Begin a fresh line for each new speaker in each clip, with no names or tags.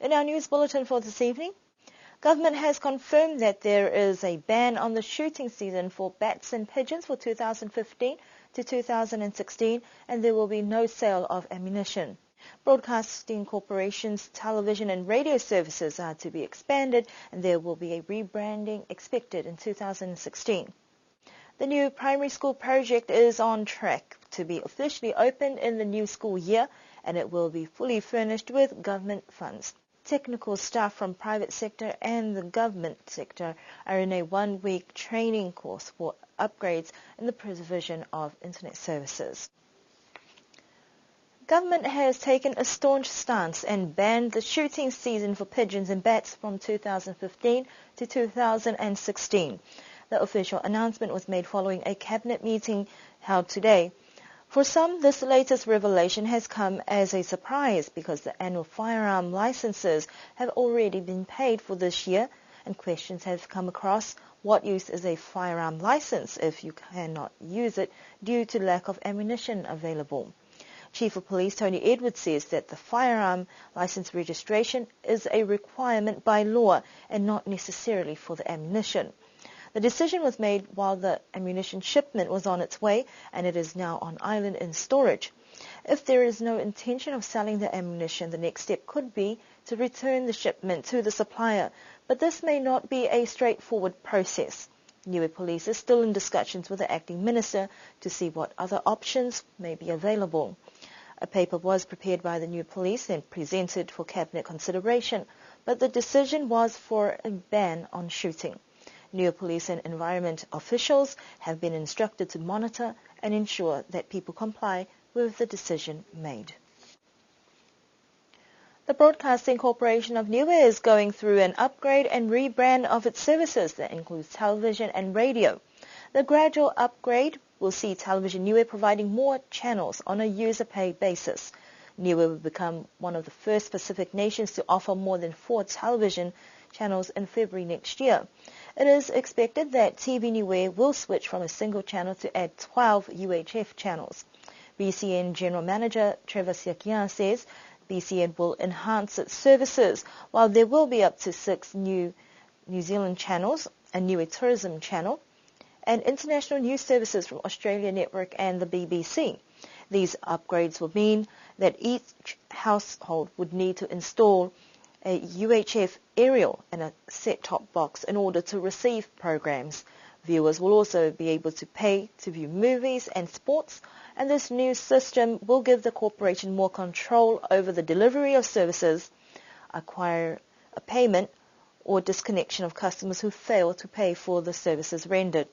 In our news bulletin for this evening, government has confirmed that there is a ban on the shooting season for bats and pigeons for 2015 to 2016, and there will be no sale of ammunition. Broadcasting Corporation's television and radio services are to be expanded, and there will be a rebranding expected in 2016. The new primary school project is on track to be officially opened in the new school year, and it will be fully furnished with government funds. Technical staff from private sector and the government sector are in a one-week training course for upgrades in the provision of internet services. Government has taken a staunch stance and banned the shooting season for pigeons and bats from 2015 to 2016. The official announcement was made following a cabinet meeting held today. For some, this latest revelation has come as a surprise because the annual firearm licenses have already been paid for this year, and questions have come across: what use is a firearm license if you cannot use it due to lack of ammunition available? Chief of Police Tony Edwards says that the firearm license registration is a requirement by law and not necessarily for the ammunition. The decision was made while the ammunition shipment was on its way, and it is now on island in storage. If there is no intention of selling the ammunition, the next step could be to return the shipment to the supplier, but this may not be a straightforward process. Niue Police is still in discussions with the acting minister to see what other options may be available. A paper was prepared by the Niue Police and presented for cabinet consideration, but the decision was for a ban on shooting. Niue Police and environment officials have been instructed to monitor and ensure that people comply with the decision made. The Broadcasting Corporation of Niue is going through an upgrade and rebrand of its services that includes television and radio. The gradual upgrade will see Television Niue providing more channels on a user-pay basis. Niue will become one of the first Pacific nations to offer more than 4 television channels in February next year. It is expected that TV Niue will switch from a single channel to add 12 UHF channels. BCN General Manager Trevor Siakian says BCN will enhance its services, while there will be up to 6 new New Zealand channels, a Niue Tourism channel, and international news services from Australia Network and the BBC. These upgrades will mean that each household would need to install a UHF aerial and a set-top box in order to receive programs. Viewers will also be able to pay to view movies and sports, and this new system will give the corporation more control over the delivery of services, acquire a payment, or disconnection of customers who fail to pay for the services rendered.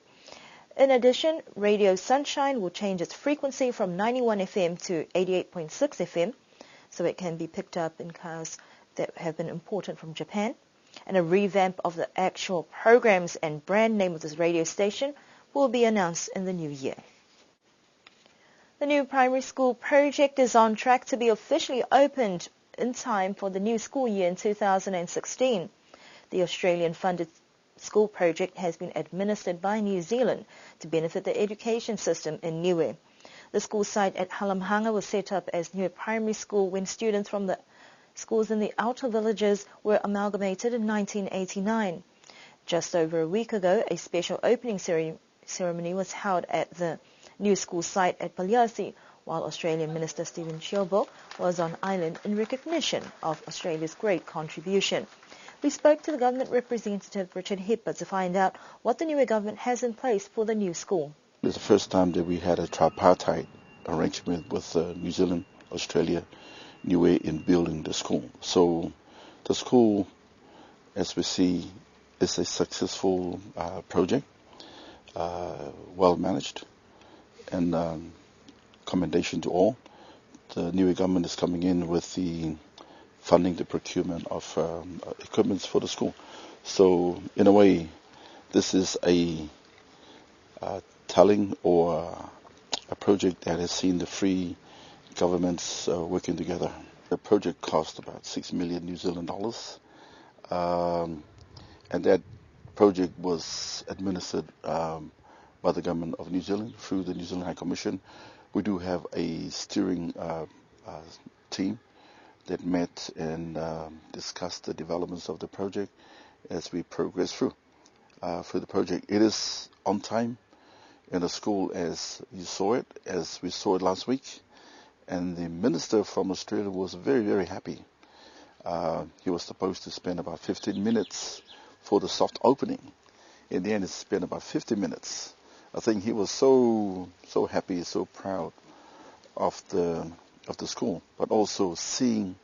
In addition, Radio Sunshine will change its frequency from 91 FM to 88.6 FM, so it can be picked up in cars that have been imported from Japan, and a revamp of the actual programs and brand name of this radio station will be announced in the new year. The new primary school project is on track to be officially opened in time for the new school year in 2016. The Australian-funded school project has been administered by New Zealand to benefit the education system in Niue. The school site at Halamhanga was set up as Niue Primary School when students from the schools in the outer villages were amalgamated in 1989. Just over a week ago, a special opening ceremony was held at the new school site at Paliasi, while Australian Minister Stephen Chiobo was on island in recognition of Australia's great contribution. We spoke to the government representative Richard Hipper to find out what the Niue government has in place for the new school.
It's the first time that we had a tripartite arrangement with New Zealand, Australia, Niue in building the school. So the school, as we see, is a successful project, well managed, and commendation to all. The Niue government is coming in with the funding, the procurement of equipment for the school. So in a way, this is a telling or a project that has seen the three governments working together. The project cost about 6 million New Zealand dollars, and that project was administered by the government of New Zealand through the New Zealand High Commission. We do have a steering team that met and discussed the developments of the project as we progress through the project. It is on time in the school as you saw it, as we saw it last week, and the minister from Australia was very, very happy. He was supposed to spend about 15 minutes for the soft opening. In the end, he spent about 50 minutes. I think he was so happy, so proud of the school, but also seeing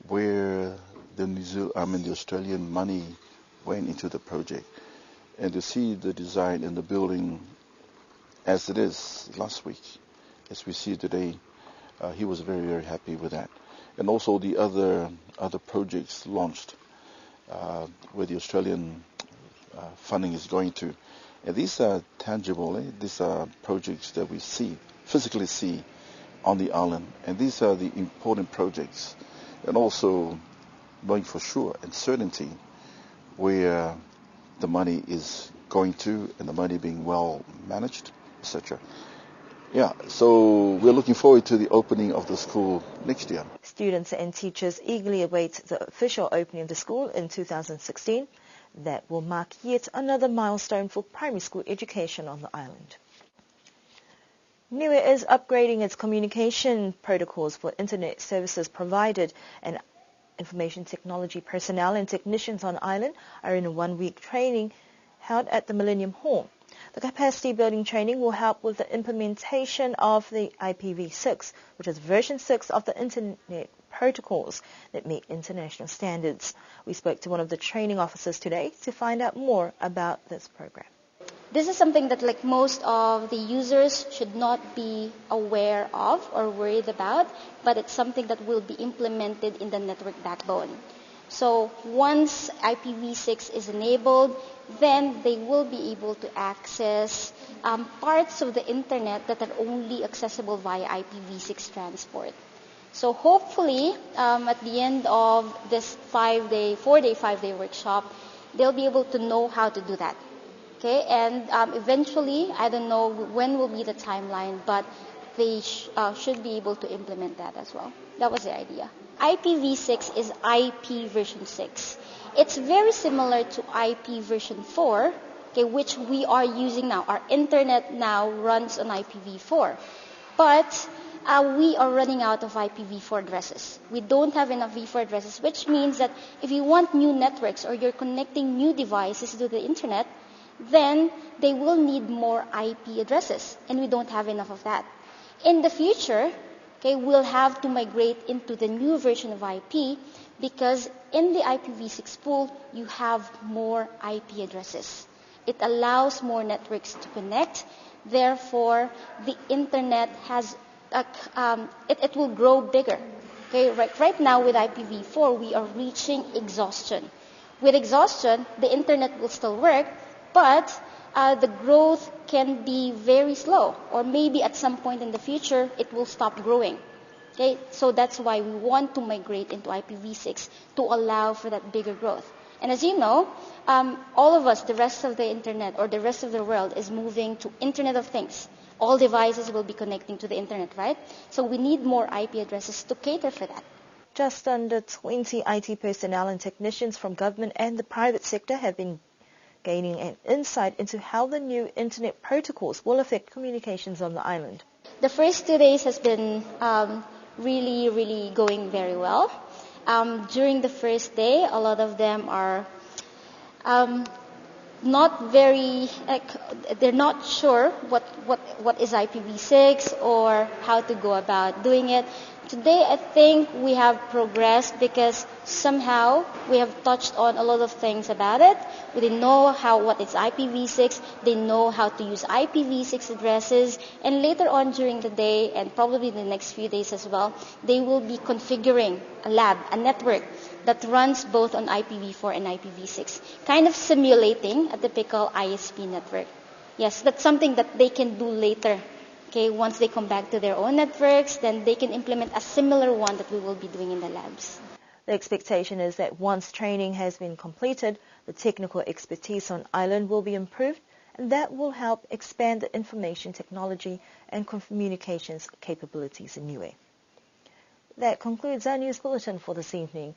where the Australian money went into the project, and to see the design in the building as it is last week, as we see today, he was very, very happy with that. And also the other projects launched where the Australian funding is going to. And these are tangible. These are projects that we physically see on the island. And these are the important projects. And also knowing for sure and certainty where the money is going to and the money being well managed, etc. Yeah, so we're looking forward to the opening of the school next year.
Students and teachers eagerly await the official opening of the school in 2016. That will mark yet another milestone for primary school education on the island. Niue is upgrading its communication protocols for internet services provided, and information technology personnel and technicians on the island are in a one-week training held at the Millennium Hall. The capacity building training will help with the implementation of the IPv6, which is version 6 of the internet protocols that meet international standards. We spoke to one of the training officers today to find out more about this program.
This is something that like most of the users should not be aware of or worried about, but it's something that will be implemented in the network backbone. So once IPv6 is enabled, then they will be able to access parts of the internet that are only accessible via IPv6 transport. So hopefully, at the end of this 5-day workshop, they'll be able to know how to do that. Okay, and eventually, I don't know when will be the timeline, but they should be able to implement that as well. That was the idea. IPv6 is IP version 6. It's very similar to IP version 4, okay, which we are using now. Our internet now runs on IPv4. But we are running out of IPv4 addresses. We don't have enough v4 addresses, which means that if you want new networks or you're connecting new devices to the internet, then they will need more IP addresses, and we don't have enough of that. In the future, okay, we'll have to migrate into the new version of IP because in the IPv6 pool, you have more IP addresses. It allows more networks to connect. Therefore, the internet has it will grow bigger. Okay, right now with IPv4, we are reaching exhaustion. With exhaustion, the internet will still work, but the growth can be very slow, or maybe at some point in the future, it will stop growing. Okay, so that's why we want to migrate into IPv6 to allow for that bigger growth. And as you know, all of us, the rest of the internet or the rest of the world is moving to Internet of Things. All devices will be connecting to the internet, right? So we need more IP addresses to cater for that.
Just under 20 IT personnel and technicians from government and the private sector have been gaining an insight into how the new internet protocols will affect communications on the island.
The first 2 days has been really, really going very well. During the first day, a lot of them are not very, they're not sure what is IPv6 or how to go about doing it. Today, I think we have progressed because somehow we have touched on a lot of things about it. They know what is IPv6. They know how to use IPv6 addresses. And later on during the day, and probably the next few days as well, they will be configuring a network that runs both on IPv4 and IPv6, kind of simulating a typical ISP network. Yes, that's something that they can do later. Okay, once they come back to their own networks, then they can implement a similar one that we will be doing in the labs.
The expectation is that once training has been completed, the technical expertise on island will be improved, and that will help expand the information technology and communications capabilities in Niue. That concludes our news bulletin for this evening.